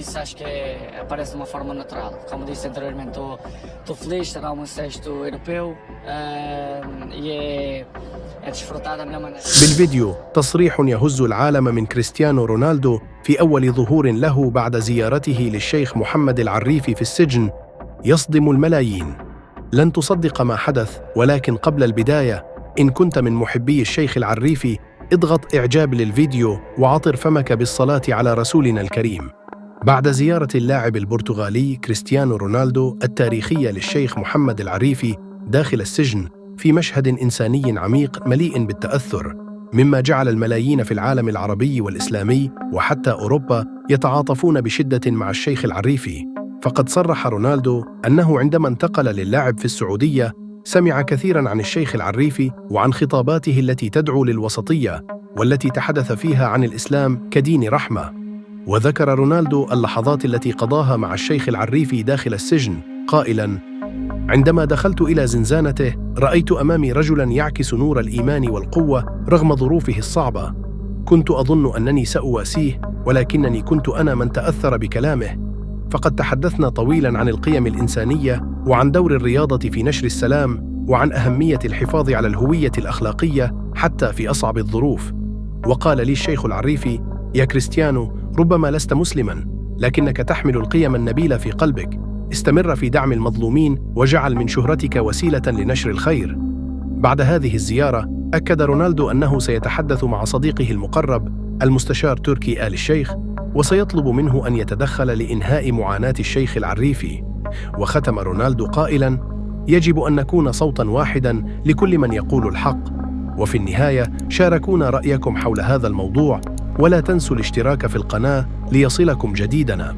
que isso acho que aparece de uma forma natural. Como disse anteriormente, estou feliz de chegar a um sexto europeu e é desfrutar da minha maneira. بالفيديو تصريح يهز العالم من كريستيانو رونالدو في أول ظهور له بعد زيارته للشيخ محمد العريفي في السجن يصدم الملايين. لن تصدق ما حدث، ولكن قبل البداية إن كنت من محبي الشيخ العريفي اضغط إعجاب للفيديو وعطر فمك بالصلاة على رسولنا الكريم. بعد زيارة اللاعب البرتغالي كريستيانو رونالدو التاريخية للشيخ محمد العريفي داخل السجن في مشهد إنساني عميق مليء بالتأثر، مما جعل الملايين في العالم العربي والإسلامي وحتى أوروبا يتعاطفون بشدة مع الشيخ العريفي. فقد صرح رونالدو أنه عندما انتقل للعب في السعودية سمع كثيراً عن الشيخ العريفي وعن خطاباته التي تدعو للوسطية والتي تحدث فيها عن الإسلام كدين رحمة. وذكر رونالدو اللحظات التي قضاها مع الشيخ العريفي داخل السجن قائلاً: عندما دخلت إلى زنزانته رأيت أمامي رجلاً يعكس نور الإيمان والقوة رغم ظروفه الصعبة. كنت أظن أنني سأواسيه، ولكنني كنت أنا من تأثر بكلامه. فقد تحدثنا طويلاً عن القيم الإنسانية وعن دور الرياضة في نشر السلام وعن أهمية الحفاظ على الهوية الأخلاقية حتى في أصعب الظروف. وقال لي الشيخ العريفي: يا كريستيانو، ربما لست مسلماً، لكنك تحمل القيم النبيلة في قلبك. استمر في دعم المظلومين وجعل من شهرتك وسيلة لنشر الخير. بعد هذه الزيارة أكد رونالدو أنه سيتحدث مع صديقه المقرب المستشار تركي آل الشيخ، وسيطلب منه أن يتدخل لإنهاء معاناة الشيخ العريفي. وختم رونالدو قائلاً: يجب أن نكون صوتاً واحداً لكل من يقول الحق. وفي النهاية شاركونا رأيكم حول هذا الموضوع، ولا تنسوا الاشتراك في القناة ليصلكم جديدنا.